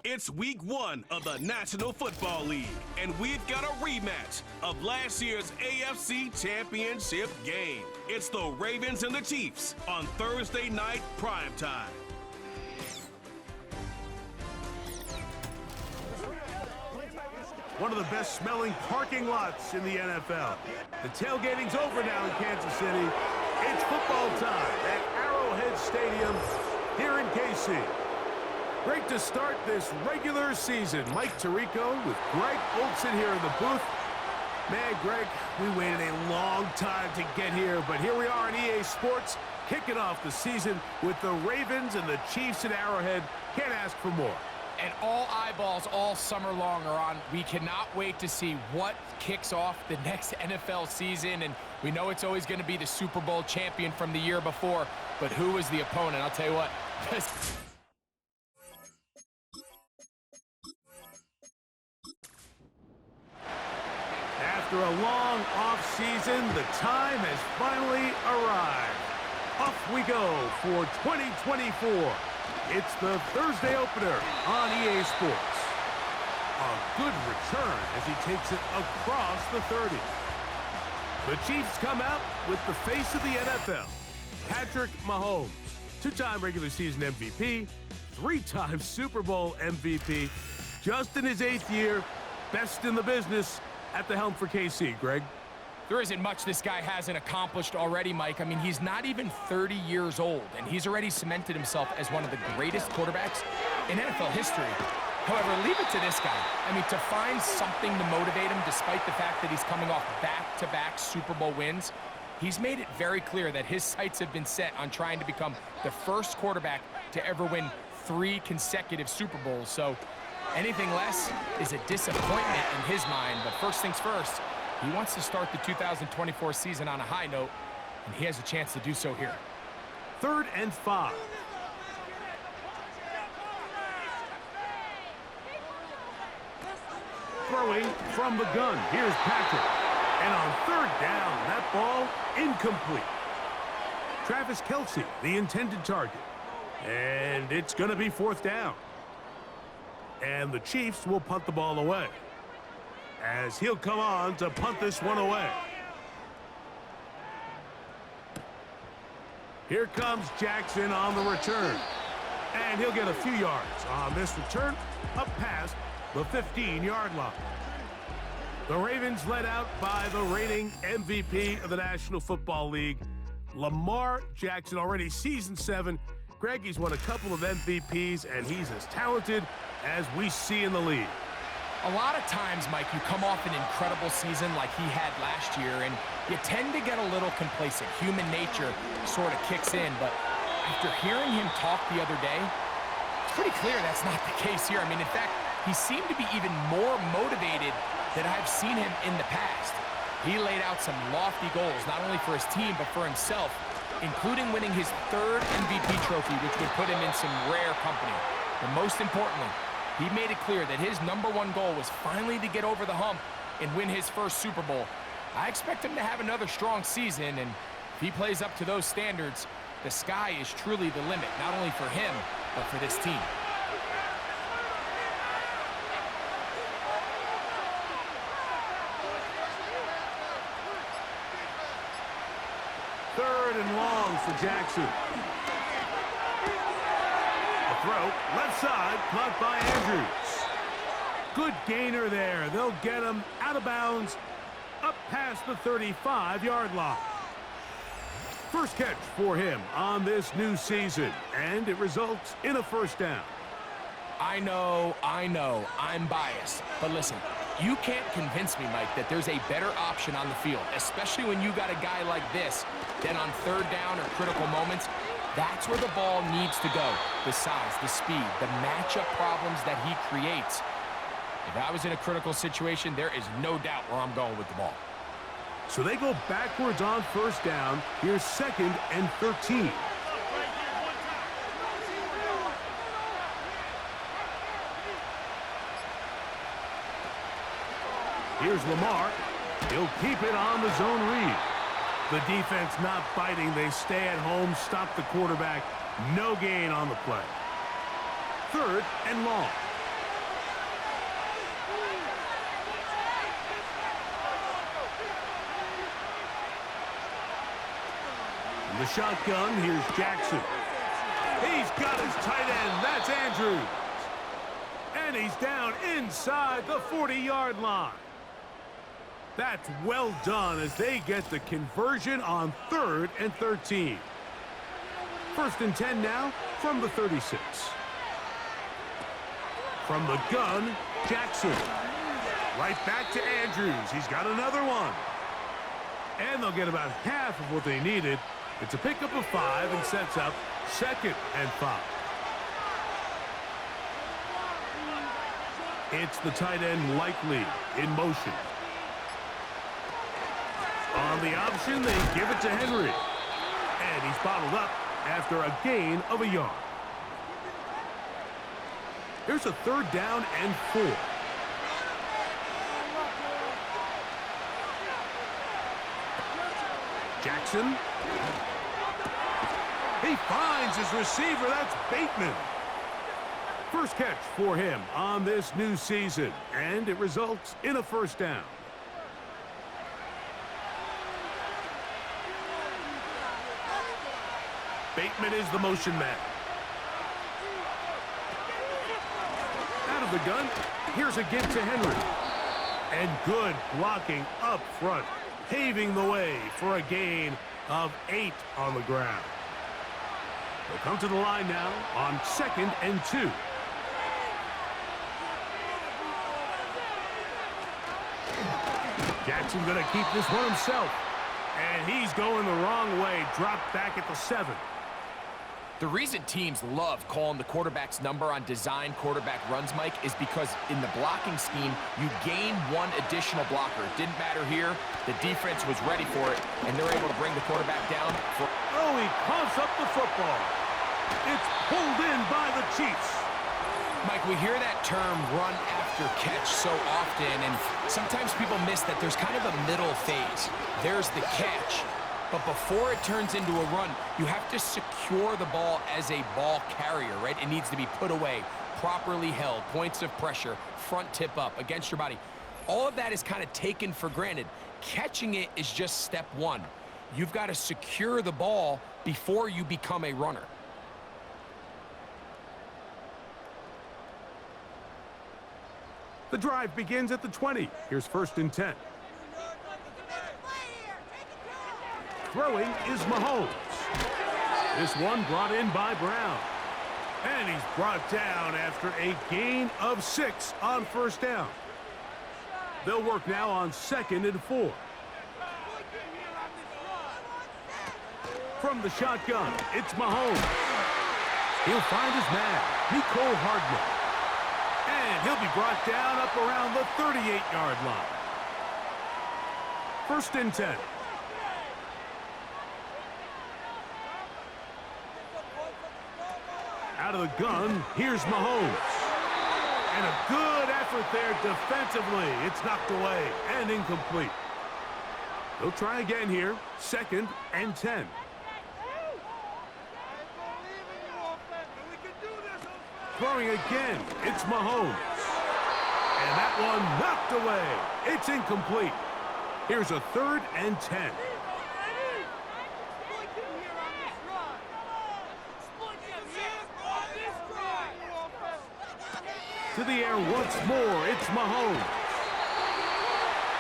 It's week 1 of the National Football League, and we've got a rematch of last year's AFC Championship game. It's the Ravens and the Chiefs on Thursday night primetime. One of the best smelling parking lots in the NFL. The tailgating's over now in Kansas City. It's football time at Arrowhead Stadium here in KC. Great to start this regular season. Mike Tirico with Greg Olson here in the booth. Man, Greg, we waited a long time to get here, but here we are in EA Sports, kicking off the season with the Ravens and the Chiefs at Arrowhead. Can't ask for more. And all eyeballs all summer long are on. We cannot wait to see what kicks off the next NFL season. And we know it's always going to be the Super Bowl champion from the year before. But who is the opponent? I'll tell you what. After a long off-season, the time has finally arrived. Off we go for 2024. It's the Thursday opener on EA Sports. A good return as he takes it across the 30. The Chiefs come out with the face of the NFL, Patrick Mahomes, 2-time regular season MVP, 3-time Super Bowl MVP, just in his 8th year, best in the business at the helm for KC. Greg? There isn't much this guy hasn't accomplished already, Mike. I mean, he's not even 30 years old, and he's already cemented himself as one of the greatest quarterbacks in NFL history. However, leave it to this guy. I mean, to find something to motivate him, despite the fact that he's coming off back-to-back Super Bowl wins, he's made it very clear that his sights have been set on trying to become the first quarterback to ever win 3 consecutive Super Bowls. So anything less is a disappointment in his mind. But first things first, he wants to start the 2024 season on a high note, and he has a chance to do so here. 3rd and 5. Throwing from the gun. Here's Patrick. And on 3rd down, that ball incomplete. Travis Kelce, the intended target. And it's going to be 4th down. And the Chiefs will punt the ball away, as he'll come on to punt this one away. Here comes Jackson on the return. And he'll get a few yards on this return, up past the 15-yard line. The Ravens led out by the reigning MVP of the National Football League, Lamar Jackson, already season 7. Greg, he's won a couple of MVPs, and he's as talented as we see in the league. A lot of times, Mike, you come off an incredible season like he had last year, and you tend to get a little complacent. Human nature sort of kicks in, but after hearing him talk the other day, it's pretty clear that's not the case here. I mean, in fact, he seemed to be even more motivated than I've seen him in the past. He laid out some lofty goals, not only for his team, but for himself, including winning his 3rd MVP trophy, which would put him in some rare company. But most importantly, he made it clear that his #1 goal was finally to get over the hump and win his first Super Bowl. I expect him to have another strong season, and if he plays up to those standards, the sky is truly the limit, not only for him, but for this team. Third and long for Jackson. A throw, left side, caught by Andrews. Good gainer there. They'll get him out of bounds, up past the 35-yard line. First catch for him on this new season, and it results in a 1st down. I know, I'm biased. But listen, you can't convince me, Mike, that there's a better option on the field, especially when you got a guy like this, then on 3rd down or critical moments, that's where the ball needs to go. The size, the speed, the matchup problems that he creates. If I was in a critical situation, there is no doubt where I'm going with the ball. So they go backwards on 1st down. Here's 2nd and 13. Here's Lamar. He'll keep it on the zone read. The defense not biting. They stay at home, stop the quarterback. No gain on the play. 3rd and long. the shotgun, here's Jackson. He's got his tight end. That's Andrews. And he's down inside the 40-yard line. That's well done as they get the conversion on 3rd and 13. 1st and 10 now from the 36. From the gun, Jackson. Right back to Andrews. He's got another one. And they'll get about half of what they needed. It's a pickup of 5 and sets up 2nd and 5. It's the tight end Likely in motion. On the option, they give it to Henry. And he's bottled up after a gain of a yard. Here's a 3rd down and 4. Jackson. He finds his receiver. That's Bateman. First catch for him on this new season, and it results in a 1st down. Bateman is the motion man. Out of the gun, here's a give to Henry. And good blocking up front, paving the way for a gain of 8 on the ground. They'll come to the line now on 2nd and 2. Jackson going to keep this one himself. And he's going the wrong way. Dropped back at the 7. The reason teams love calling the quarterback's number on design quarterback runs, Mike, is because in the blocking scheme, you gain 1 additional blocker. It didn't matter here. The defense was ready for it, and they're able to bring the quarterback down. Oh, he coughs up the football. It's pulled in by the Chiefs. Mike, we hear that term run after catch so often, and sometimes people miss that there's kind of a middle phase. There's the catch, but before it turns into a run, you have to secure the ball as a ball carrier, right? It needs to be put away, properly held, points of pressure, front tip up against your body. All of that is kind of taken for granted. Catching it is just step 1. You've got to secure the ball before you become a runner. The drive begins at the 20. Here's 1st and 10. Throwing is Mahomes. This one brought in by Brown. And he's brought down after a gain of 6 on 1st down. They'll work now on 2nd and 4. From the shotgun, it's Mahomes. He'll find his man, Nicole Hardman. And he'll be brought down up around the 38-yard line. 1st and 10. Out of the gun, here's Mahomes. And a good effort there defensively. It's knocked away and incomplete. They'll try again here. 2nd and 10. Throwing again, it's Mahomes. And that one knocked away. It's incomplete. Here's a 3rd and 10. To the air once more, it's Mahomes.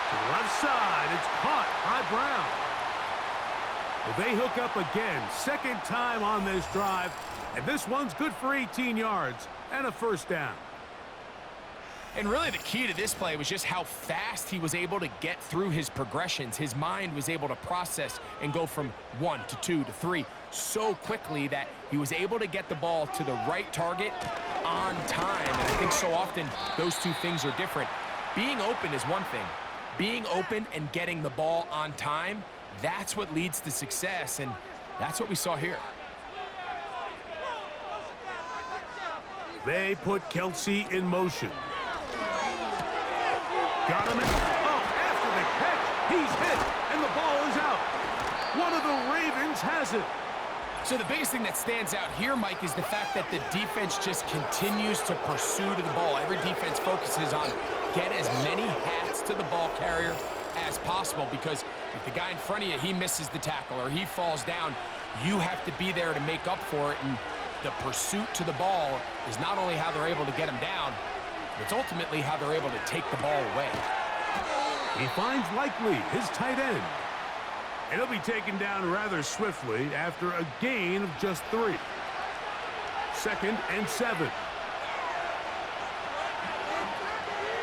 To the left side, it's caught by Brown. Well, they hook up again, 2nd time on this drive, and this one's good for 18 yards and a 1st down. And really the key to this play was just how fast he was able to get through his progressions. His mind was able to process and go from 1 to 2 to 3 so quickly that he was able to get the ball to the right target on time. And I think so often those two things are different. Being open is one thing. Being open and getting the ball on time, that's what leads to success, and that's what we saw here. They put Kelsey in motion. Got him. After the catch, he's hit, and the ball is out. One of the Ravens has it. So the biggest thing that stands out here, Mike, is the fact that the defense just continues to pursue to the ball. Every defense focuses on get as many hats to the ball carrier as possible, because if the guy in front of you, he misses the tackle or he falls down, You have to be there to make up for it, and the pursuit to the ball is not only how they're able to get him down, it's ultimately how they're able to take the ball away. He finds Likely, his tight end. And he'll be taken down rather swiftly after a gain of just 3. 2nd and 7.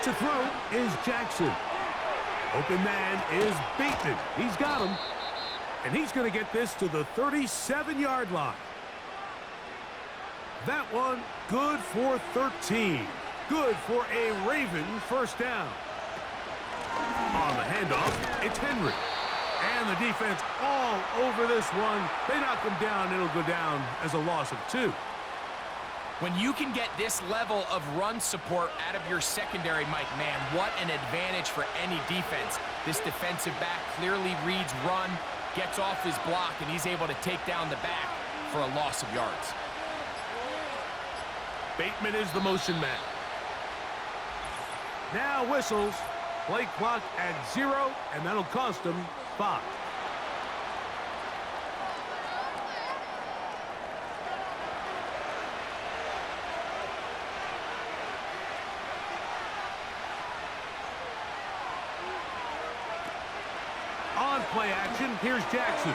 To throw is Jackson. Open man is Bateman. He's got him. And he's going to get this to the 37-yard line. That one good for 13. Good for a Raven first down. On the handoff, it's Henry. And the defense all over this one. They knock him down. It'll go down as a loss of 2. When you can get this level of run support out of your secondary, Mike, man, what an advantage for any defense. This defensive back clearly reads run, gets off his block, and he's able to take down the back for a loss of yards. Bateman is the motion man. Now whistles. Play clock at 0, and that'll cost him 5. On play action, here's Jackson.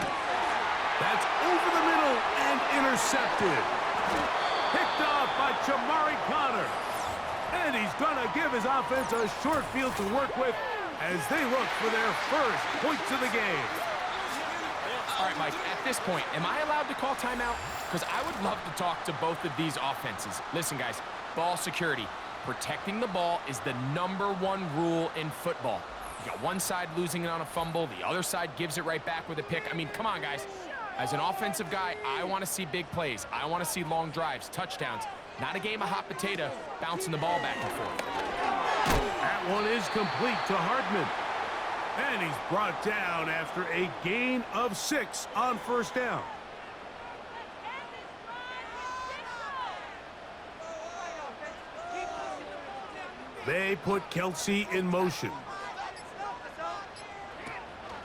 That's over the middle and intercepted. Picked off by Jamari Connor. And he's going to give his offense a short field to work with as they look for their first points of the game. All right, Mike, at this point, am I allowed to call timeout? Because I would love to talk to both of these offenses. Listen, guys, ball security. Protecting the ball is the #1 rule in football. You got one side losing it on a fumble, the other side gives it right back with a pick. I mean, come on, guys. As an offensive guy, I want to see big plays. I want to see long drives, touchdowns. Not a game of hot potato, bouncing the ball back and forth. That one is complete to Hardman. And he's brought down after a gain of 6 on first down. They put Kelsey in motion.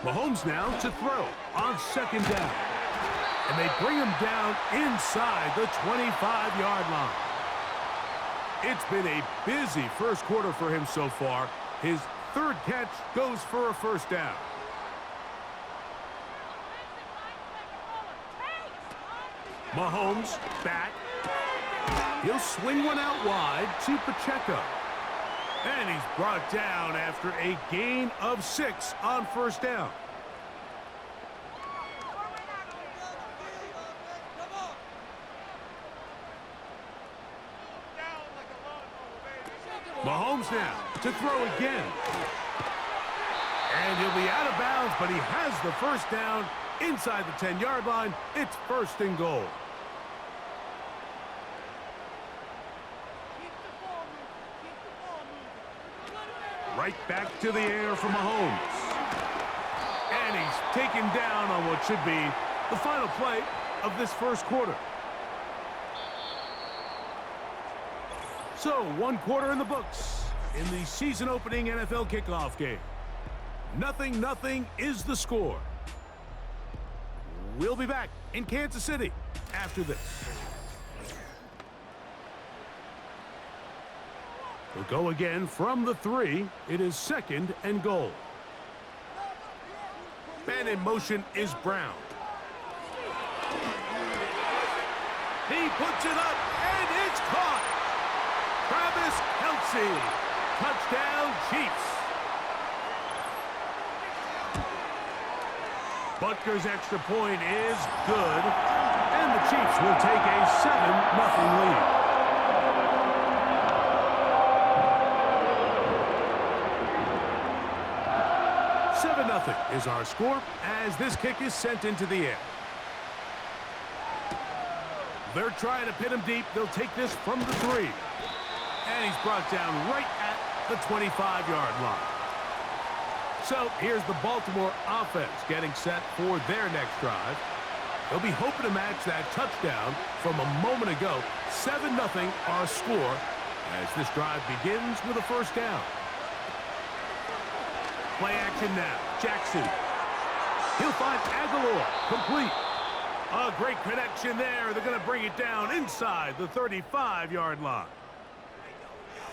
Mahomes now to throw on 2nd down. And they bring him down inside the 25-yard line. It's been a busy first quarter for him so far. His 3rd catch goes for a first down. Mahomes back. He'll swing one out wide to Pacheco. And he's brought down after a gain of 6 on first down. Mahomes now to throw again. And he'll be out of bounds, but he has the first down inside the 10-yard line. It's 1st and goal. Right back to the air for Mahomes. And he's taken down on what should be the final play of this first quarter. So, 1 quarter in the books in the season-opening NFL kickoff game. 0-0 is the score. We'll be back in Kansas City after this. We'll go again from the 3. It is 2nd and goal. Man in motion is Brown. He puts it up, and it's caught. Travis Kelce. Touchdown, Chiefs. Butker's extra point is good, and the Chiefs will take a 7-0 lead. Is our score as this kick is sent into the air. They're trying to pin him deep. They'll take this from the 3. And he's brought down right at the 25-yard line. So here's the Baltimore offense getting set for their next drive. They'll be hoping to match that touchdown from a moment ago. 7-0 our score as this drive begins with a first down. Play action now. Jackson. He'll find Aguilar. Complete. A great connection there. They're going to bring it down inside the 35-yard line.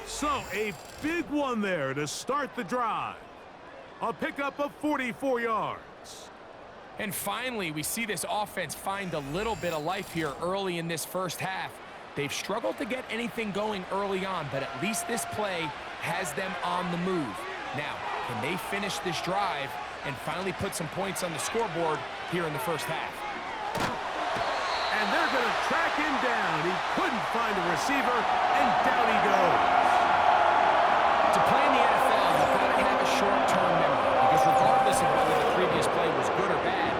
So a big one there to start the drive. A pickup of 44 yards. And finally, we see this offense find a little bit of life here early in this first half. They've struggled to get anything going early on, but at least this play has them on the move. Now, can they finish this drive and finally put some points on the scoreboard here in the first half? And they're going to track him down. He couldn't find a receiver, and down he goes. To play in the NFL, you've got to have a short-term memory, because regardless of whether the previous play was good or bad,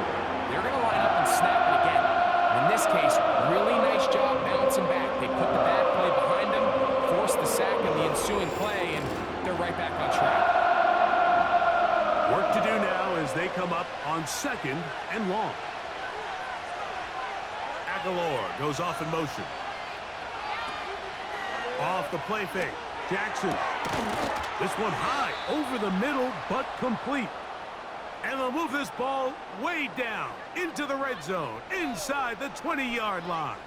they're going to line up and snap it again. And in this case, really nice job bouncing back. They put the bad play behind them, forced the sack in the ensuing play, and they're right back on track. Work to do now as they come up on 2nd and long. Aguilar goes off in motion. Off the play fake. Jackson. This one high over the middle, but complete. And they'll move this ball way down into the red zone, inside the 20-yard line.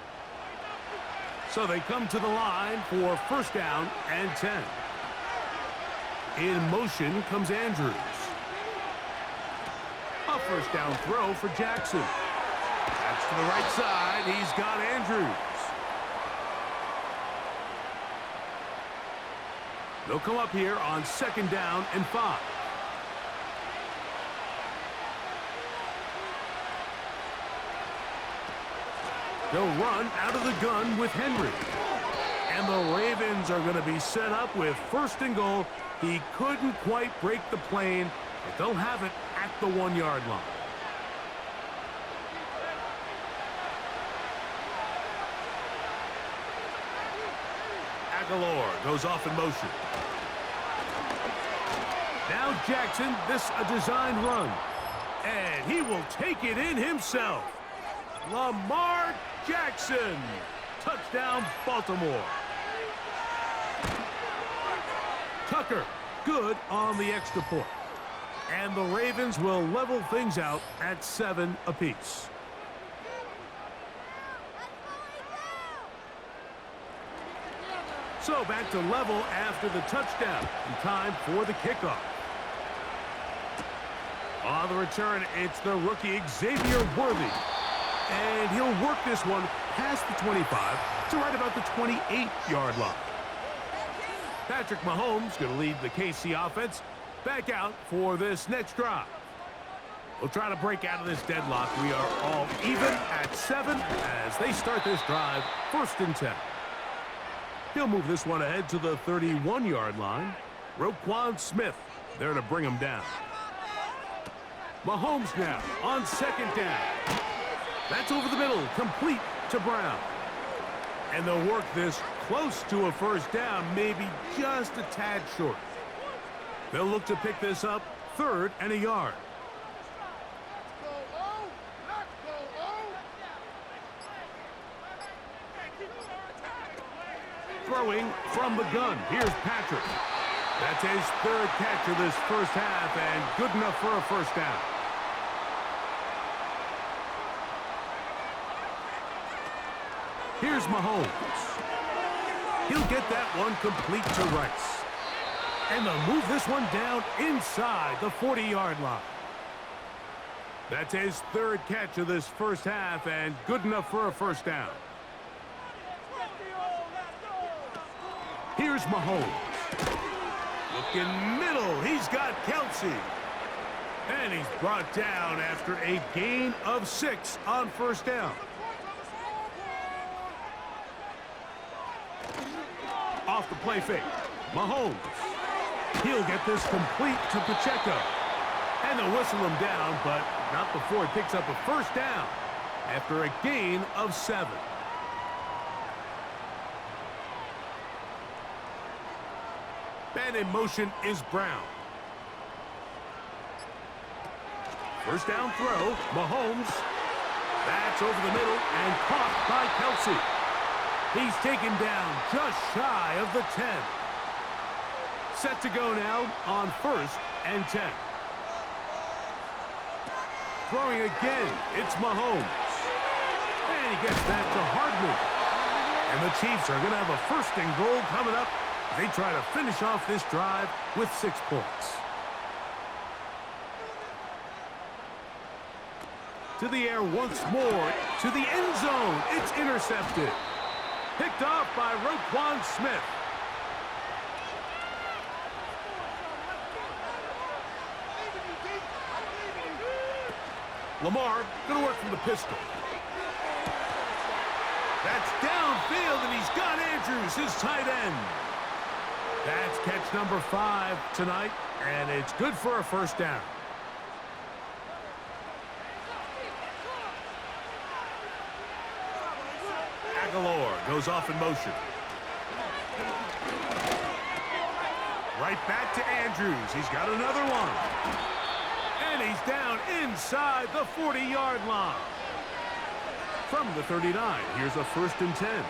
So they come to the line for 1st down and 10. In motion comes Andrews. A 1st down throw for Jackson. That's to the right side. He's got Andrews. They'll come up here on 2nd down and 5. They'll run out of the gun with Henry. And the Ravens are going to be set up with 1st and goal. He couldn't quite break the plane, but they'll have it at the 1-yard line. Aguilar goes off in motion. Now Jackson, this a designed run. And he will take it in himself. Lamar Jackson. Touchdown, Baltimore. Tucker, good on the extra point. And the Ravens will level things out at 7 apiece. So back to level after the touchdown. And time for the kickoff. On the return, it's the rookie Xavier Worthy. And he'll work this one past the 25 to right about the 28-yard line. Patrick Mahomes going to lead the KC offense back out for this next drive. We'll try to break out of this deadlock. We are all even at 7 as they start this drive, 1st and 10. He'll move this one ahead to the 31-yard line. Roquan Smith there to bring him down. Mahomes now on 2nd down. That's over the middle, complete to Brown. And they'll work this close to a 1st down, maybe just a tad short. They'll look to pick this up 3rd and a yard. Throwing from the gun. Here's Patrick. That's his 3rd catch of this first half and good enough for a 1st down. Here's Mahomes. He'll get that one complete to Rice. And they'll move this one down inside the 40-yard line. That's his 3rd catch of this first half and good enough for a 1st down. Here's Mahomes. Looking middle. He's got Kelsey. And he's brought down after a gain of 6 on 1st down. Off the play fake. Mahomes. He'll get this complete to Pacheco. And they'll whistle him down, but not before he picks up a 1st down after a gain of 7. And in motion is Brown. 1st down throw. Mahomes. That's over the middle and caught by Kelsey. He's taken down just shy of the 10. Set to go now on 1st and 10. Throwing again, it's Mahomes. And he gets that to Hardman. And the Chiefs are going to have a 1st and goal coming up. They try to finish off this drive with 6 points. To the air once more. To the end zone. It's intercepted. Picked off by Roquan Smith. Lamar going to work from the pistol. That's downfield, and he's got Andrews, his tight end. That's catch number 5 tonight, and it's good for a 1st down. Aguilar goes off in motion. Right back to Andrews. He's got another one. And he's down inside the 40-yard line. From the 39, here's a 1st and 10.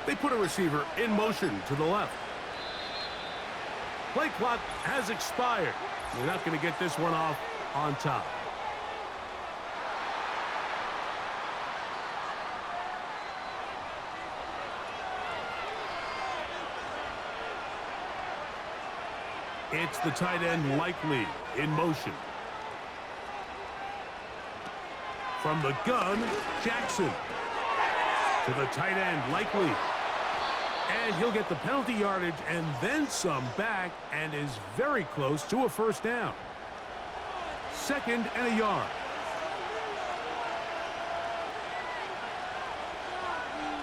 They put a receiver in motion to the left. Play clock has expired. They're not going to get this one off on top. It's the tight end Likely in motion. From the gun, Jackson. To the tight end Likely. And he'll get the penalty yardage and then some back and is very close to a 1st down. 2nd and a yard.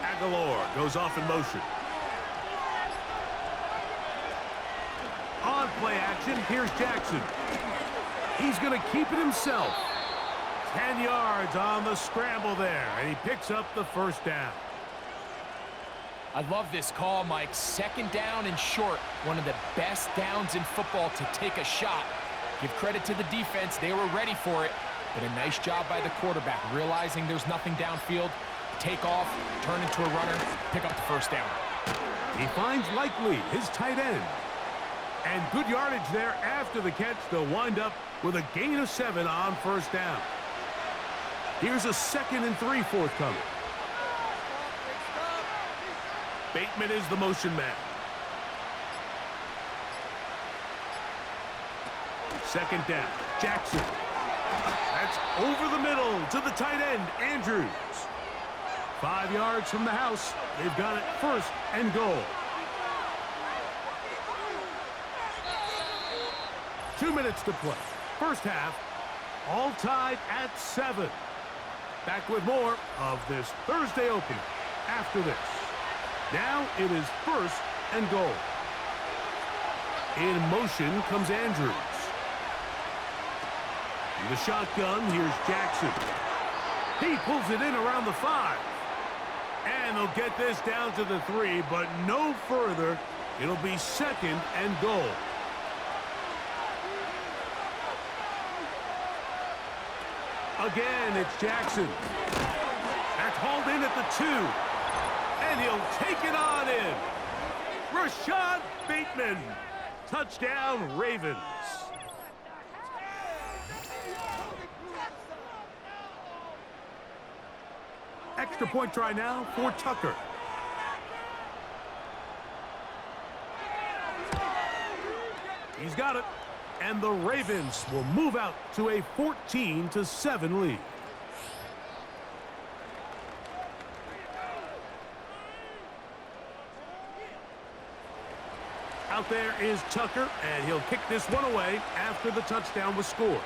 Aguilar goes off in motion. On play action, here's Jackson. He's going to keep it himself. 10 yards on the scramble there, and he picks up the 1st down. I love this call, Mike. 2nd down and short. One of the best downs in football to take a shot. Give credit to the defense. They were ready for it. But a nice job by the quarterback, realizing there's nothing downfield. Take off, turn into a runner, pick up the 1st down. He finds Likely, his tight end. And good yardage there after the catch. They'll wind up with a gain of 7 on 1st down. Here's a 2nd and 3 forthcoming. Bateman is the motion man. 2nd down. Jackson. That's over the middle to the tight end, Andrews. 5 yards from the house. They've got it 1st and goal. 2 minutes to play. 1st half, all tied at 7. Back with more of this Thursday opener after this. Now it is 1st and goal. In motion comes Andrews. In the shotgun, here's Jackson. He pulls it in around the 5. And they'll get this down to the 3, but no further. It'll be 2nd and goal. Again, it's Jackson. That's hauled in at the 2. And he'll take it on in. Rashad Bateman. Touchdown, Ravens. Extra point try now for Tucker. He's got it. And the Ravens will move out to a 14-7 lead. Out there is Tucker, and he'll kick this one away after the touchdown was scored.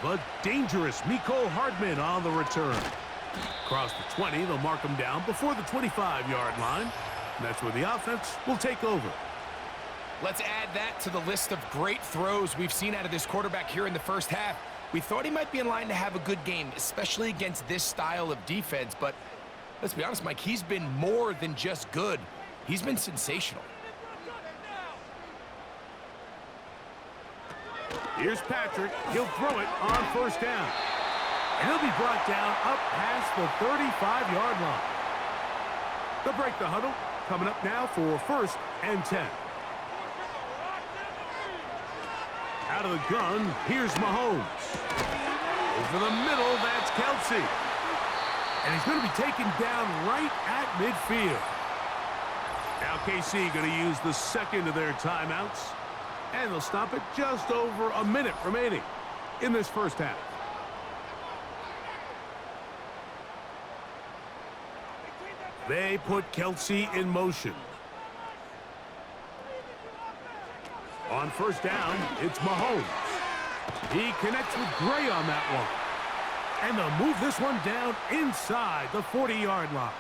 The dangerous Mecole Hardman on the return. Across the 20, they'll mark him down before the 25-yard line. And that's where the offense will take over. Let's add that to the list of great throws we've seen out of this quarterback here in the 1st half. We thought he might be in line to have a good game, especially against this style of defense. But let's be honest, Mike, he's been more than just good. He's been sensational. Here's Patrick. He'll throw it on 1st down. And he'll be brought down up past the 35-yard line. They'll break the huddle. Coming up now for 1st and 10. Out of the gun, here's Mahomes. Over the middle, that's Kelsey. And he's going to be taken down right at midfield. Now KC going to use the second of their timeouts. And they'll stop it just over a minute remaining in this first half. They put Kelsey in motion. On first down, it's Mahomes. He connects with Gray on that one. And they'll move this one down inside the 40-yard line.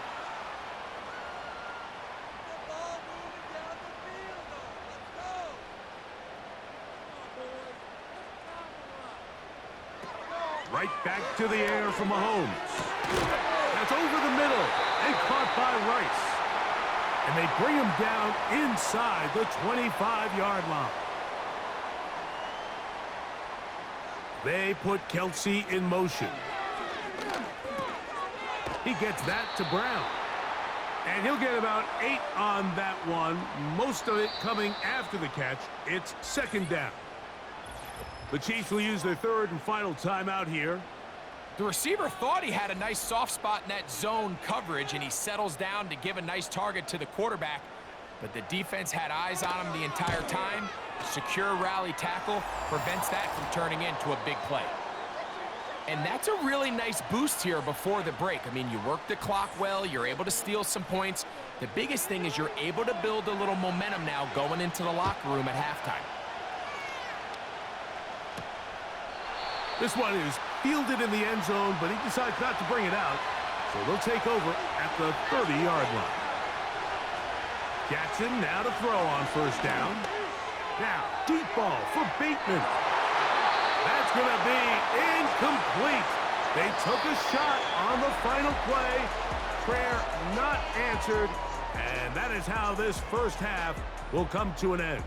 Right back to the air for Mahomes. That's over the middle and caught by Rice. And they bring him down inside the 25-yard line. They put Kelsey in motion. He gets that to Brown. And he'll get about 8 on that one, most of it coming after the catch. It's second down. The Chiefs will use their third and final timeout here. The receiver thought he had a nice soft spot in that zone coverage, and he settles down to give a nice target to the quarterback. But the defense had eyes on him the entire time. Secure rally tackle prevents that from turning into a big play. And that's a really nice boost here before the break. I mean, you work the clock well. You're able to steal some points. The biggest thing is you're able to build a little momentum now going into the locker room at halftime. This one is fielded in the end zone, but he decides not to bring it out. So they'll take over at the 30-yard line. Jackson now to throw on first down. Now, deep ball for Bateman. That's going to be incomplete. They took a shot on the final play. Prayer not answered. And that is how this first half will come to an end.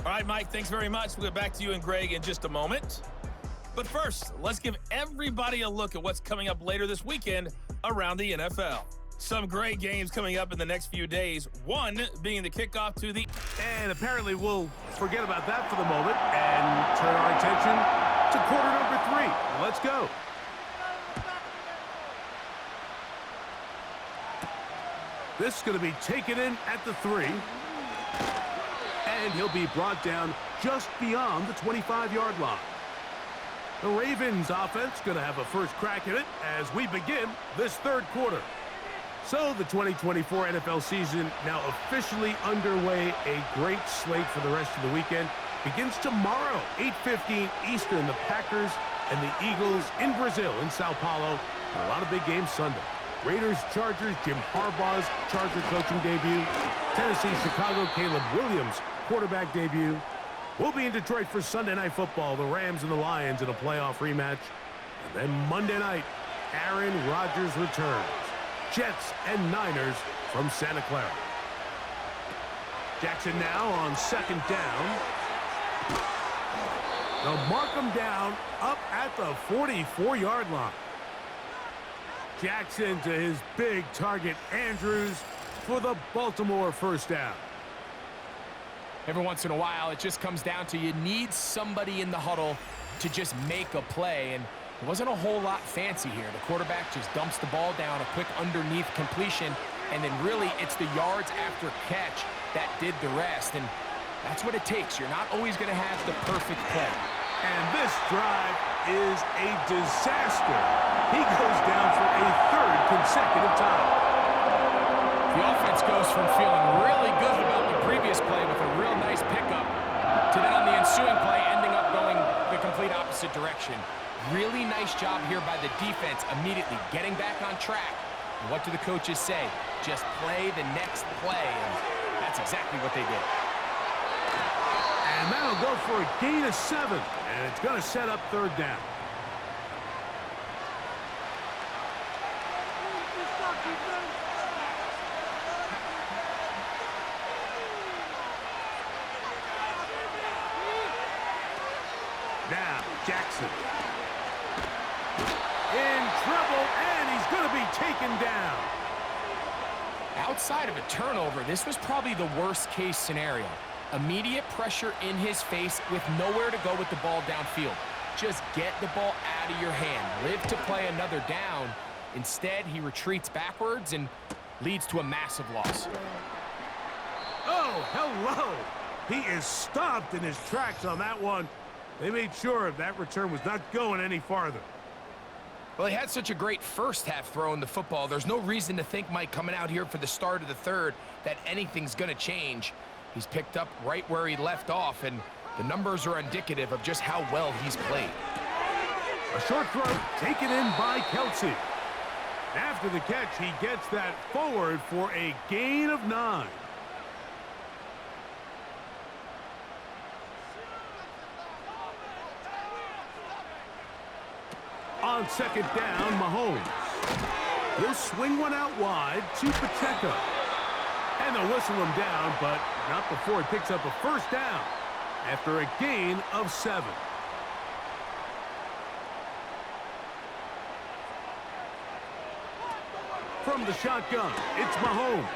All right, Mike, thanks very much. We'll get back to you and Greg in just a moment. But first, let's give everybody a look at what's coming up later this weekend around the NFL. Some great games coming up in the next few days, one being the kickoff to the... And apparently we'll forget about that for the moment and turn our attention to quarter number 3. Let's go. This is going to be taken in at the 3. And he'll be brought down just beyond the 25-yard line. The Ravens offense going to have a first crack at it as we begin this third quarter. So the 2024 NFL season now officially underway. A great slate for the rest of the weekend. Begins tomorrow, 8:15 Eastern. The Packers and the Eagles in Brazil, in Sao Paulo. And a lot of big games Sunday. Raiders, Chargers, Jim Harbaugh's Charger coaching debut. Tennessee, Chicago, Caleb Williams quarterback debut. We'll be in Detroit for Sunday Night Football, the Rams and the Lions in a playoff rematch. And then Monday night, Aaron Rodgers returns. Jets and Niners from Santa Clara. Jackson now on second down. They'll mark him down up at the 44-yard line. Jackson to his big target, Andrews, for the Baltimore first down. Every once in a while, it just comes down to you need somebody in the huddle to just make a play, and it wasn't a whole lot fancy here. The quarterback just dumps the ball down, a quick underneath completion, and then really it's the yards after catch that did the rest, and that's what it takes. You're not always going to have the perfect play. And this drive is a disaster. He goes down for a third consecutive time. The offense goes from feeling really good about the previous play with a real nice pickup to then on the ensuing play ending up going the complete opposite direction. Really nice job here by the defense immediately getting back on track. And what do the coaches say? Just play the next play, and that's exactly what they did. And that'll go for a gain of 7, and it's going to set up third down. Now, Jackson. In trouble, and he's going to be taken down. Outside of a turnover, this was probably the worst case scenario. Immediate pressure in his face with nowhere to go with the ball downfield. Just get the ball out of your hand. Live to play another down. Instead, he retreats backwards and leads to a massive loss. Oh, hello! He is stopped in his tracks on that one. They made sure that return was not going any farther. Well, he had such a great first half throwing the football. There's no reason to think, Mike, coming out here for the start of the third, that anything's going to change. He's picked up right where he left off, and the numbers are indicative of just how well he's played. A short throw taken in by Kelsey. After the catch, he gets that forward for a gain of 9. On second down, Mahomes. He'll swing one out wide to Pacheco. And they'll whistle him down, but not before he picks up a first down after a gain of 7. From the shotgun, it's Mahomes.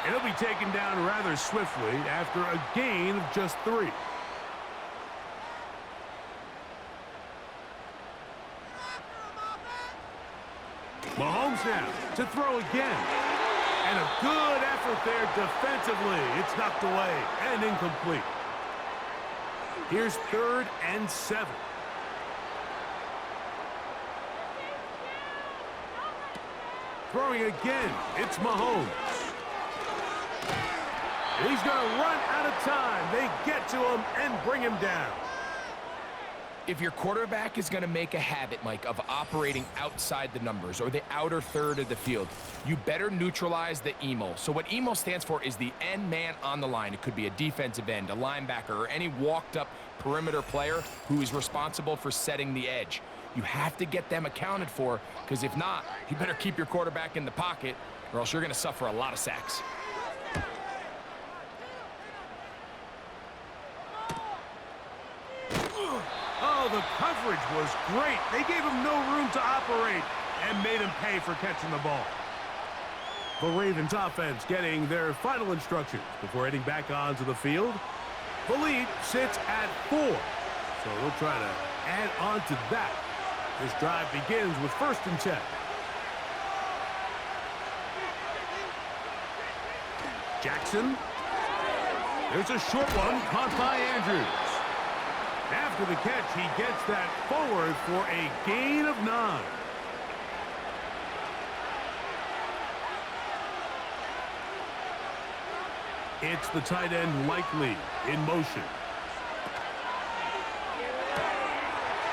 And he'll be taken down rather swiftly after a gain of just 3. Mahomes now to throw again. And a good effort there defensively. It's knocked away and incomplete. Here's 3rd and 7. Throwing again, it's Mahomes. He's going to run out of time. They get to him and bring him down. If your quarterback is going to make a habit, Mike, of operating outside the numbers or the outer third of the field, you better neutralize the EMO. So what EMO stands for is the end man on the line. It could be a defensive end, a linebacker, or any walked-up perimeter player who is responsible for setting the edge. You have to get them accounted for, because if not, you better keep your quarterback in the pocket, or else you're going to suffer a lot of sacks. Oh, the coverage was great. They gave him no room to operate and made him pay for catching the ball. The Ravens offense getting their final instructions before heading back onto the field. The lead sits at 4, so we'll try to add on to that. This drive begins with 1st and 10. Jackson. There's a short one caught by Andrews. After the catch, he gets that forward for a gain of 9. It's the tight end Likely in motion.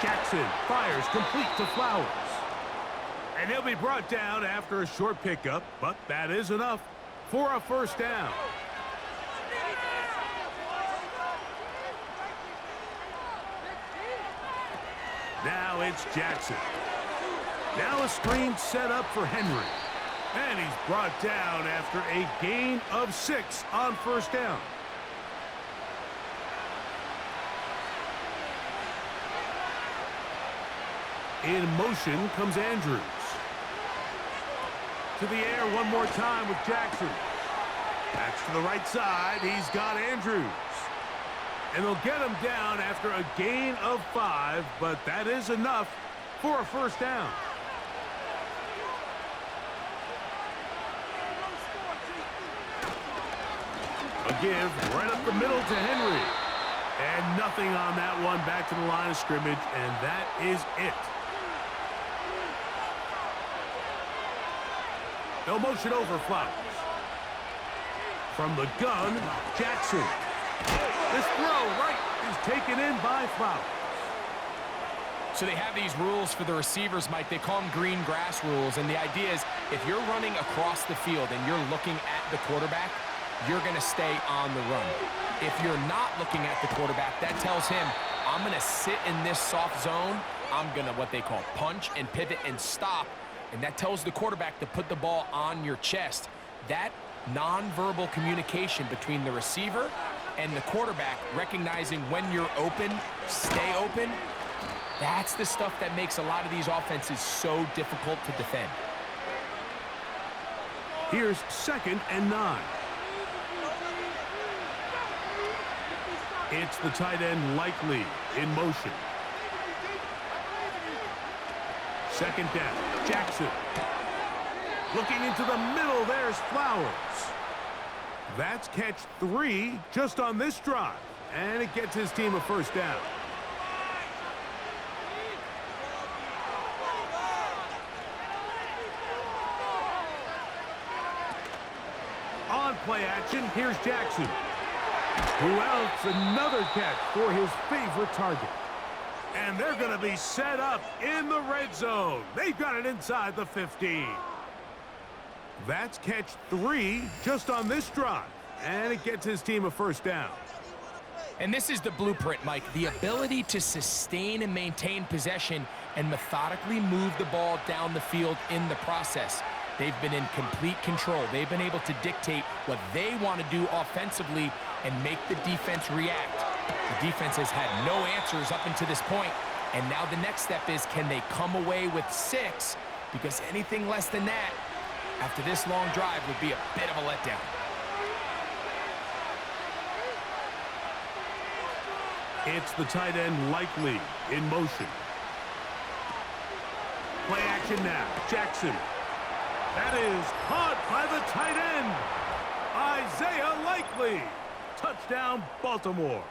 Jackson fires complete to Flowers. And he'll be brought down after a short pickup, but that is enough for a first down. Now it's Jackson. Now a screen set up for Henry. And he's brought down after a gain of 6 on first down. In motion comes Andrews. To the air one more time with Jackson. That's to the right side. He's got Andrews. And they'll get him down after a gain of 5, but that is enough for a first down. A give right up the middle to Henry. And nothing on that one, back to the line of scrimmage, and that is it. No motion over Flowers. From the gun, Jackson. This throw right is taken in by Flowers. So they have these rules for the receivers, Mike. They call them green grass rules. And the idea is if you're running across the field and you're looking at the quarterback, you're going to stay on the run. If you're not looking at the quarterback, that tells him, I'm going to sit in this soft zone. I'm going to what they call punch and pivot and stop. And that tells the quarterback to put the ball on your chest. That nonverbal communication between the receiver and the quarterback, recognizing when you're open, stay open, that's the stuff that makes a lot of these offenses so difficult to defend. Here's 2nd and 9. It's the tight end Likely in motion. Second down, Jackson. Looking into the middle, there's Flowers. That's catch 3 just on this drive, and it gets his team a first down. On play action, here's Jackson. Who else? Another catch for his favorite target. And they're going to be set up in the red zone. They've got it inside the 15. That's catch 3 just on this drive, and it gets his team a first down. And this is the blueprint, Mike. The ability to sustain and maintain possession and methodically move the ball down the field in the process. They've been in complete control. They've been able to dictate what they want to do offensively and make the defense react. The defense has had no answers up until this point, and now the next step is, can they come away with 6? Because anything less than that, after this long drive, would be a bit of a letdown. It's the tight end Likely in motion. Play action now. Jackson. That is caught by the tight end, Isaiah Likely. Touchdown, Baltimore.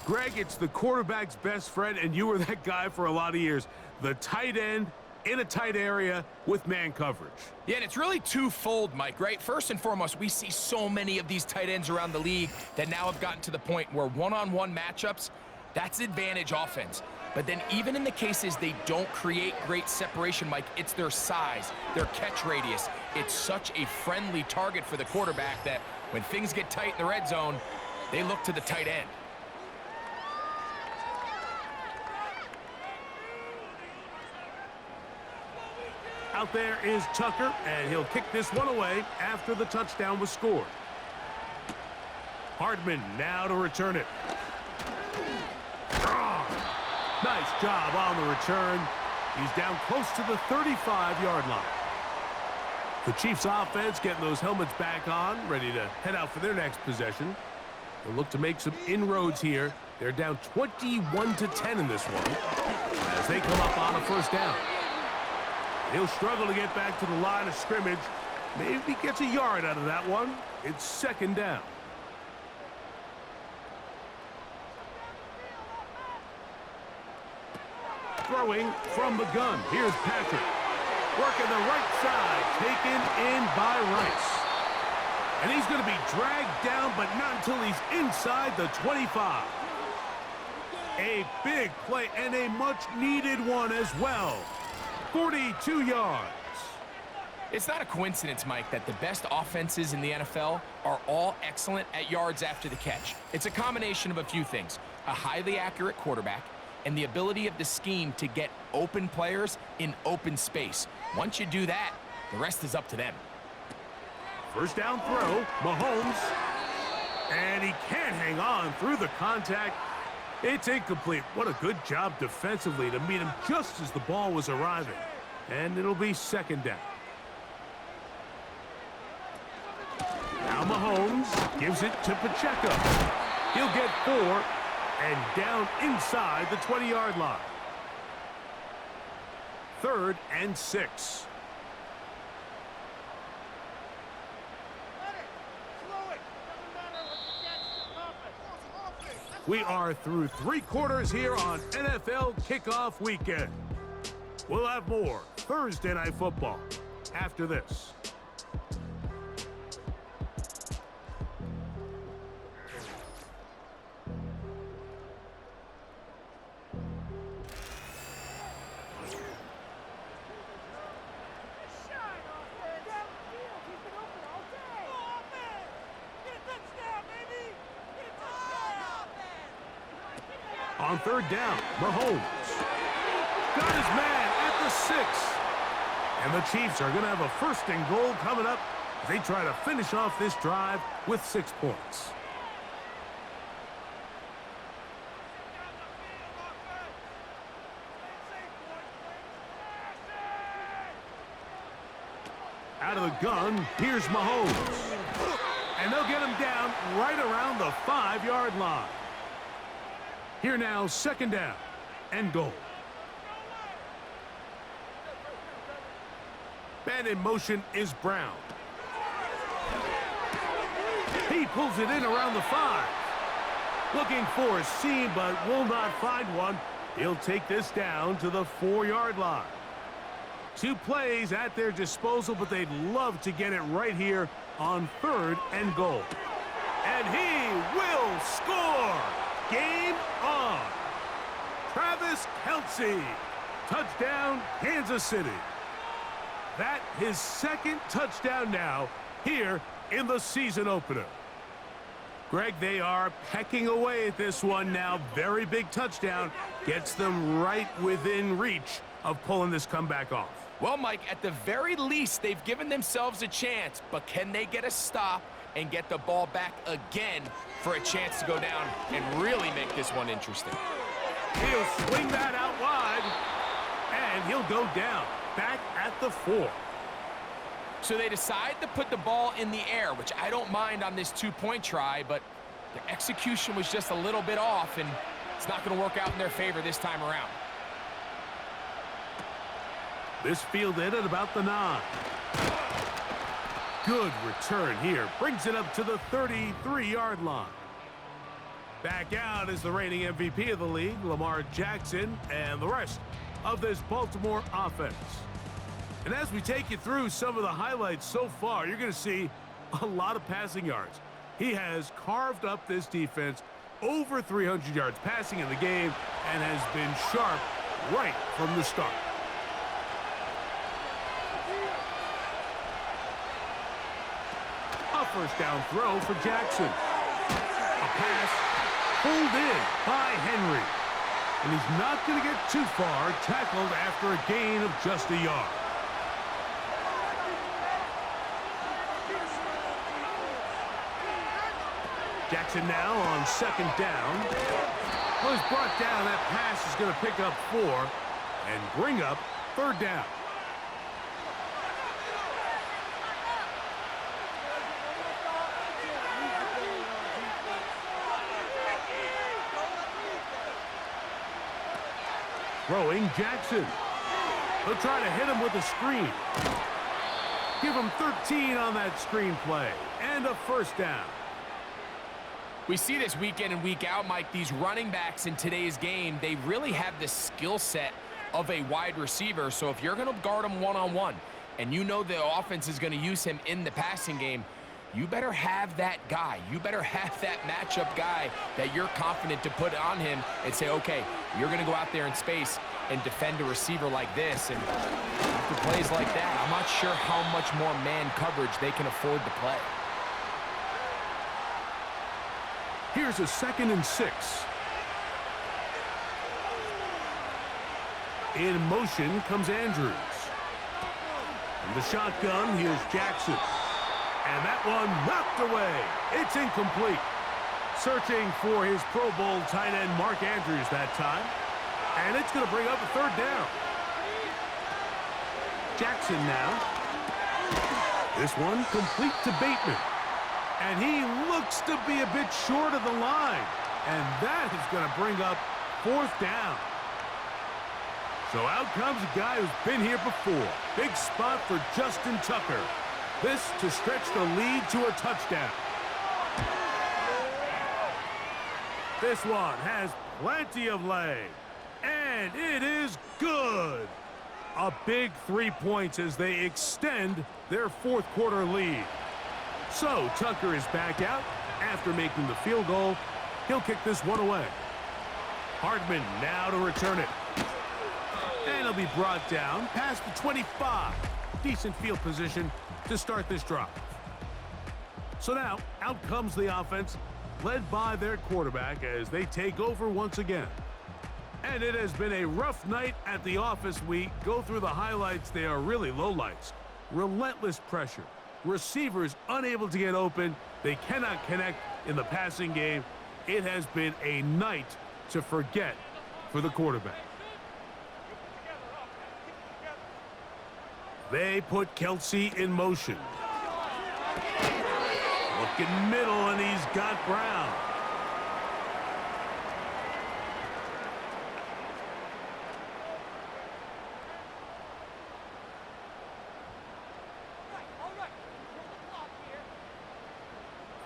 Greg, it's the quarterback's best friend, and you were that guy for a lot of years. The tight end in a tight area with man coverage. Yeah, and it's really twofold, Mike, right? First and foremost, we see so many of these tight ends around the league that now have gotten to the point where one-on-one matchups, that's advantage offense. But then even in the cases they don't create great separation, Mike, it's their size, their catch radius. It's such a friendly target for the quarterback that when things get tight in the red zone, they look to the tight end. Out there is Tucker, and he'll kick this one away after the touchdown was scored. Hardman now to return it. Nice job on the return. He's down close to the 35-yard line. The Chiefs offense getting those helmets back on, ready to head out for their next possession. They'll look to make some inroads here. They're down 21-10 in this one as they come up on a first down. He'll struggle to get back to the line of scrimmage. Maybe he gets a yard out of that one. It's second down. Throwing from the gun. Here's Patrick. Working the right side. Taken in by Rice. And he's going to be dragged down, but not until he's inside the 25. A big play and a much-needed one as well. 42 yards. It's not a coincidence, Mike, that the best offenses in the NFL are all excellent at yards after the catch. It's a combination of a few things. A highly accurate quarterback and the ability of the scheme to get open players in open space. Once you do that, the rest is up to them. First down throw, Mahomes. And he can't hang on through the contact. It's incomplete. What a good job defensively to meet him just as the ball was arriving. And it'll be second down. Now Mahomes gives it to Pacheco. He'll get 4 and down inside the 20-yard line. 3rd and 6. We are through 3 quarters here on NFL Kickoff Weekend. We'll have more Thursday Night Football after this. On 3rd down, Mahomes got his man at the 6. And the Chiefs are going to have a 1st and goal coming up as they try to finish off this drive with 6 points. Out of the gun, here's Mahomes. And they'll get him down right around the 5-yard line. Here now, second down and goal. Man in motion is Brown. He pulls it in around the 5. Looking for a seam, but will not find one. He'll take this down to the 4-yard line. 2 plays at their disposal, but they'd love to get it right here on 3rd and goal. And he will score! Game on! Travis Kelce. Touchdown, Kansas City. That his 2nd touchdown now here in the season opener. Greg, they are pecking away at this one now. Very big touchdown. Gets them right within reach of pulling this comeback off. Well, Mike, at the very least, they've given themselves a chance, but can they get a stop and get the ball back again for a chance to go down and really make this one interesting? He'll swing that out wide, and he'll go down, back at the 4. So they decide to put the ball in the air, which I don't mind on this 2-point try, but the execution was just a little bit off, and it's not going to work out in their favor this time around. This fielded at about the 9. Good return here. Brings it up to the 33-yard line. Back out is the reigning MVP of the league, Lamar Jackson, and the rest of this Baltimore offense. And as we take you through some of the highlights so far, you're going to see a lot of passing yards. He has carved up this defense over 300 yards passing in the game and has been sharp right from the start. A first down throw for Jackson. A pass pulled in by Henry. And he's not going to get too far, tackled after a gain of just a yard. Jackson now on second down. Was brought down. That pass is going to pick up 4 and bring up 3rd down. Throwing Jackson. They'll try to hit him with a screen. Give him 13 on that screen play. And a first down. We see this week in and week out, Mike. These running backs in today's game, they really have the skill set of a wide receiver. So if you're going to guard him one-on-one and you know the offense is going to use him in the passing game, you better have that guy. You better have that matchup guy that you're confident to put on him and say, okay, you're going to go out there in space and defend a receiver like this. And after plays like that, I'm not sure how much more man coverage they can afford to play. Here's a 2nd and 6. In motion comes Andrews. From the shotgun, here's Jackson. And that one knocked away. It's incomplete. Searching for his Pro Bowl tight end Mark Andrews that time. And it's going to bring up a 3rd down. Jackson now. This one complete to Bateman. And he looks to be a bit short of the line. And that is going to bring up 4th down. So out comes a guy who's been here before. Big spot for Justin Tucker. This to stretch the lead to a touchdown. This one has plenty of leg. And it is good. A big 3 points as they extend their 4th quarter lead. So Tucker is back out after making the field goal. He'll kick this one away. Hardman now to return it. And he'll be brought down past the 25. Decent field position to start this drive. So now out comes the offense, led by their quarterback as they take over once again. And it has been a rough night at the office. We go through the highlights. They are really lowlights. Relentless pressure. Receivers unable to get open. They cannot connect in the passing game. It has been a night to forget for the quarterback. They put Kelce in motion. looking middle, and he's got Brown.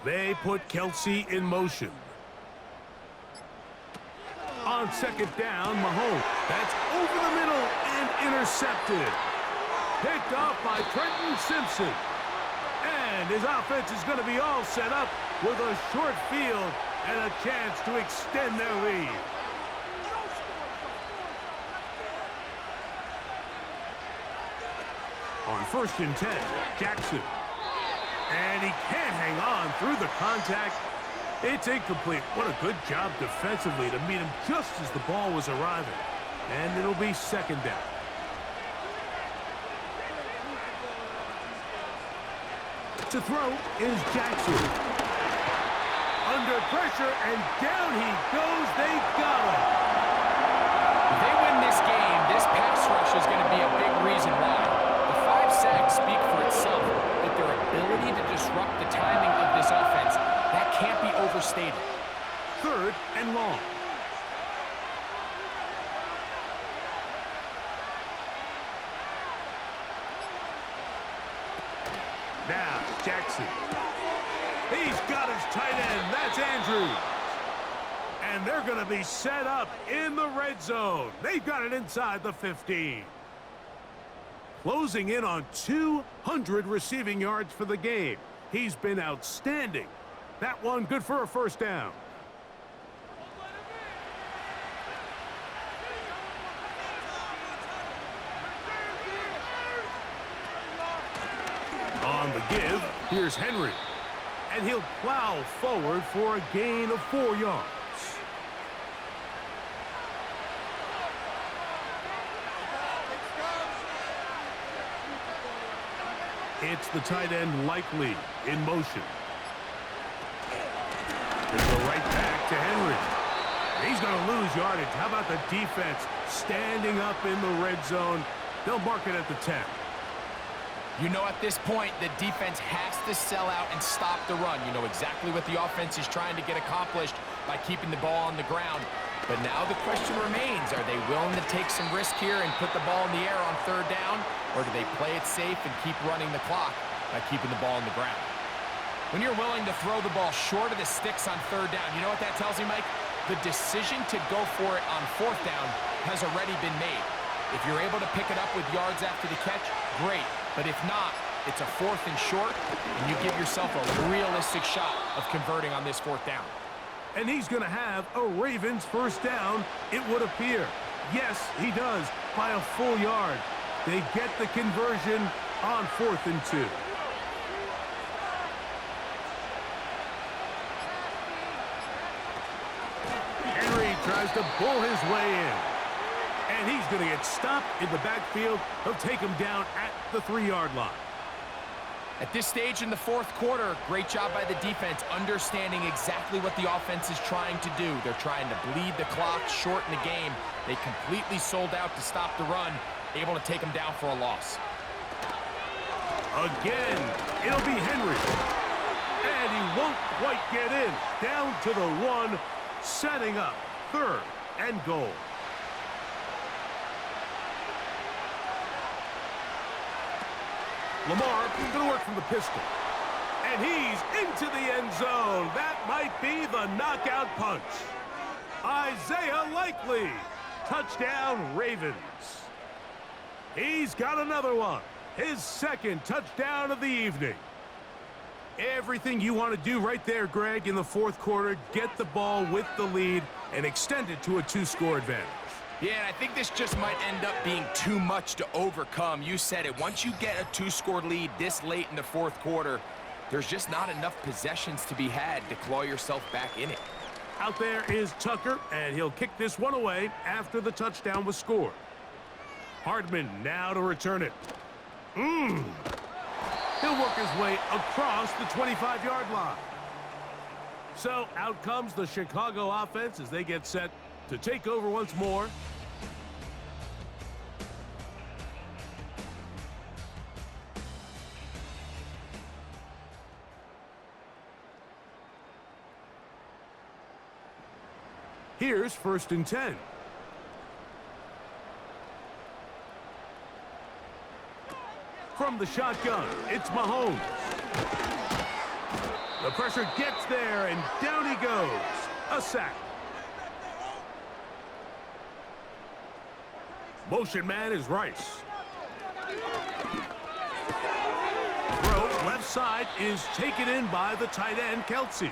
They put Kelsey in motion. On second down, Mahomes. That's over the middle and intercepted. Picked off by Trenton Simpson. And his offense is going to be all set up with a short field and a chance to extend their lead. On 1st and 10, Jackson. And he can't hang on through the contact. It's incomplete. What a good job defensively to meet him just as the ball was arriving. And it'll be second down. To throw is Jackson. Under pressure, and down he goes. They got him. If they win this game, this pass rush is going to be a big reason why. The 5 sacks speak for itself, but their ability to disrupt the timing of this offense, that can't be overstated. 3rd and long. Now, Jackson. He's got his tight end. That's Andrews. And they're going to be set up in the red zone. They've got it inside the 15. Closing in on 200 receiving yards for the game. He's been outstanding. That one good for a first down. On the give, here's Henry. And he'll plow forward for a gain of 4 yards. It's the tight end Likely in motion. They go right back to Henry. He's going to lose yardage. How about the defense standing up in the red zone? They'll mark it at the 10. You know, at this point, the defense has to sell out and stop the run. You know exactly what the offense is trying to get accomplished by keeping the ball on the ground. But now the question remains, are they willing to take some risk here and put the ball in the air on 3rd down? Or do they play it safe and keep running the clock by keeping the ball on the ground? When you're willing to throw the ball short of the sticks on 3rd down, you know what that tells me, Mike? The decision to go for it on 4th down has already been made. If you're able to pick it up with yards after the catch, great. But if not, it's a 4th and short, and you give yourself a realistic shot of converting on this 4th down. And he's going to have a Ravens first down, it would appear. Yes, he does, by a full yard. They get the conversion on 4th and 2. Henry tries to pull his way in. And he's going to get stopped in the backfield. He'll take him down at the 3-yard line. At this stage in the 4th quarter, great job by the defense, understanding exactly what the offense is trying to do. They're trying to bleed the clock, shorten the game. They completely sold out to stop the run, able to take them down for a loss. Again, it'll be Henry. And he won't quite get in. Down to the 1, setting up 3rd and goal. Lamar going to work from the pistol. And he's into the end zone. That might be the knockout punch. Isaiah Likely. Touchdown, Ravens. He's got another one. His 2nd touchdown of the evening. Everything you want to do right there, Greg, in the 4th quarter. Get the ball with the lead and extend it to a 2-score advantage. Yeah, and I think this just might end up being too much to overcome. You said it. Once you get a 2-score lead this late in the 4th quarter, there's just not enough possessions to be had to claw yourself back in it. Out there is Tucker, and he'll kick this one away after the touchdown was scored. Hardman now to return it. He'll work his way across the 25-yard line. So out comes the Chicago offense as they get set to take over once more. Here's 1st and 10. From the shotgun, it's Mahomes. The pressure gets there, and down he goes. A sack. Motion man is Rice. Throw left side is taken in by the tight end, Kelsey.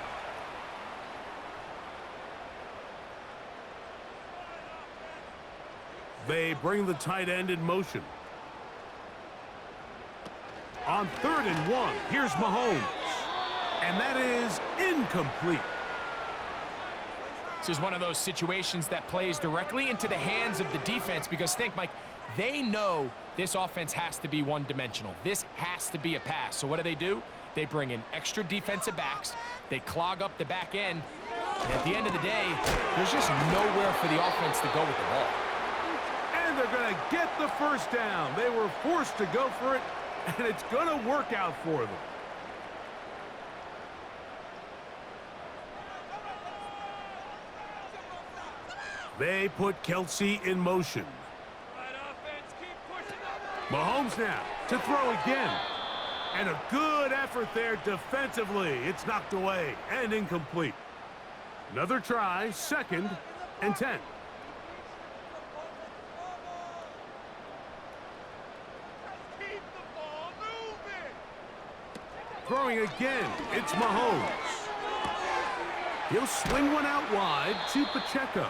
They bring the tight end in motion. On 3rd and 1, here's Mahomes. And that is incomplete. This is one of those situations that plays directly into the hands of the defense because think, Mike, they know this offense has to be one-dimensional. This has to be a pass. So what do? They bring in extra defensive backs. They clog up the back end. And at the end of the day, there's just nowhere for the offense to go with the ball. And they're going to get the 1st down. They were forced to go for it, and it's going to work out for them. They put Kelsey in motion. Mahomes now to throw again. And a good effort there defensively. It's knocked away and incomplete. Another try, 2nd and 10. Throwing again, it's Mahomes. He'll swing one out wide to Pacheco.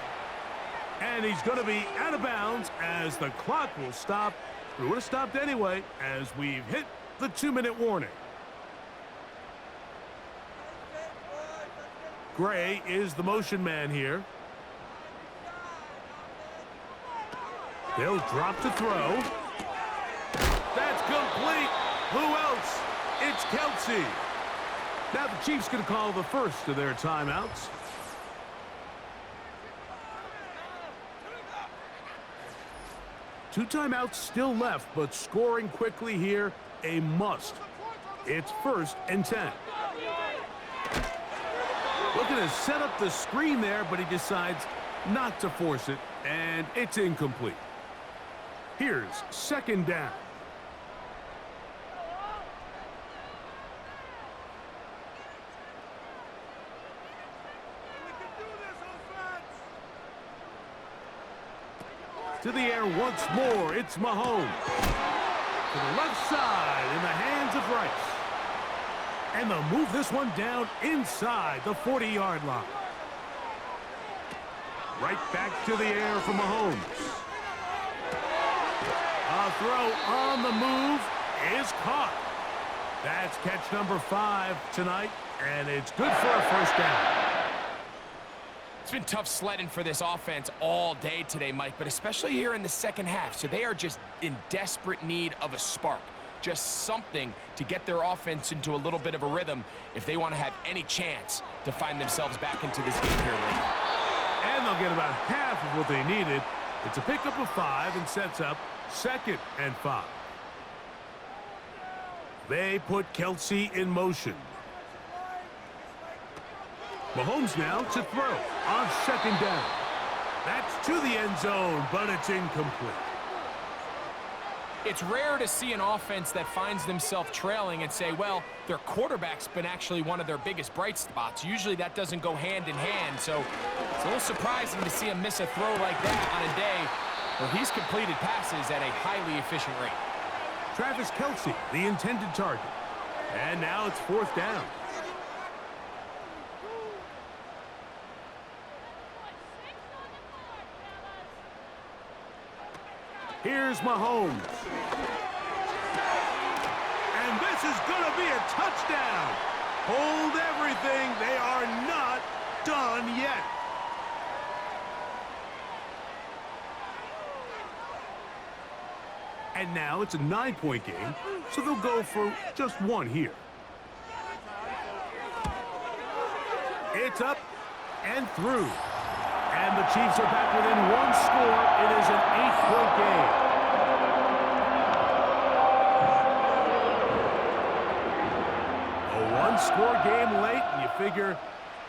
And he's going to be out of bounds as the clock will stop. It would have stopped anyway as we've hit the 2-minute warning. Gray is the motion man here. They'll drop to throw. That's complete. Who else? It's Kelsey. Now the Chiefs going to call the first of their timeouts. Two timeouts still left, but scoring quickly here, a must. It's 1st and 10. Looking to set up the screen there, but he decides not to force it, and it's incomplete. Here's 2nd down. To the air once more, it's Mahomes. To the left side in the hands of Rice. And they'll move this one down inside the 40-yard line. Right back to the air for Mahomes. A throw on the move is caught. That's catch number 5 tonight, and it's good for a 1st down. It's been tough sledding for this offense all day today, Mike, but especially here in the 2nd half. So they are just in desperate need of a spark, just something to get their offense into a little bit of a rhythm if they want to have any chance to find themselves back into this game here late. And they'll get about half of what they needed. It's a pickup of 5 and sets up 2nd and 5. They put Kelsey in motion. Mahomes now to throw on 2nd down. That's to the end zone, but it's incomplete. It's rare to see an offense that finds themselves trailing and say, well, their quarterback's been actually one of their biggest bright spots. Usually that doesn't go hand in hand, so it's a little surprising to see him miss a throw like that on a day where he's completed passes at a highly efficient rate. Travis Kelsey, the intended target. And now it's 4th down. Here's Mahomes. And this is going to be a touchdown. Hold everything. They are not done yet. And now it's a 9-point game, so they'll go for just 1 here. It's up and through. And the Chiefs are back within 1 score. It is an 8-point game. A 1-score game late, and you figure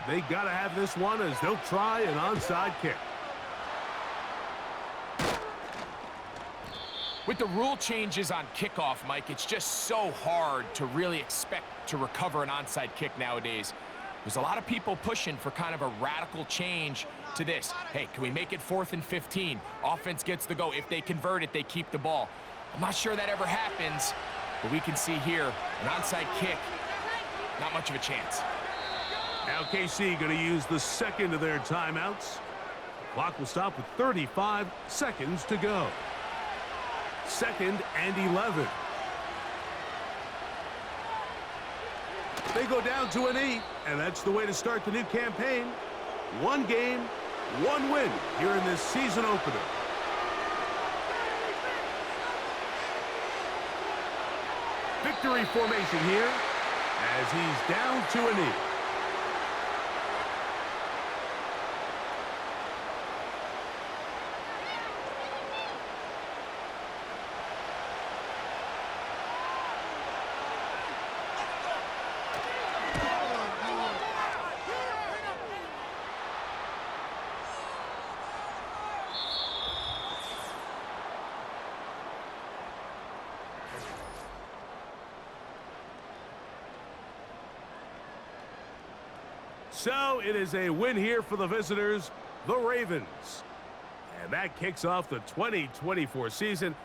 They got to have this one as they'll try an onside kick. With the rule changes on kickoff, Mike, it's just so hard to really expect to recover an onside kick nowadays. There's a lot of people pushing for kind of a radical change to this. Hey, can we make it 4th and 15? Offense gets the go. If they convert it, they keep the ball. I'm not sure that ever happens, but we can see here an onside kick, not much of a chance. Now KC going to use the second of their timeouts. The clock will stop with 35 seconds to go. 2nd and 11. They go down to a knee, and that's the way to start the new campaign. 1 game, 1 win here in this season opener. Victory formation here as he's down to a knee. So it is a win here for the visitors, the Ravens. And that kicks off the 2024 season.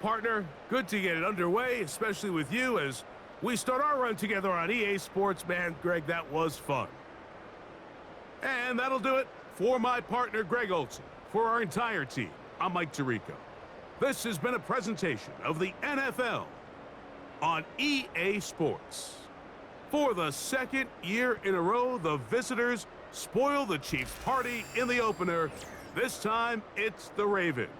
Partner, good to get it underway, especially with you as we start our run together on EA Sports. Man, Greg, that was fun. And that'll do it for my partner, Greg Olson. For our entire team, I'm Mike Tirico. This has been a presentation of the NFL on EA Sports. For the 2nd year in a row, the visitors spoil the Chiefs' party in the opener. This time, it's the Ravens.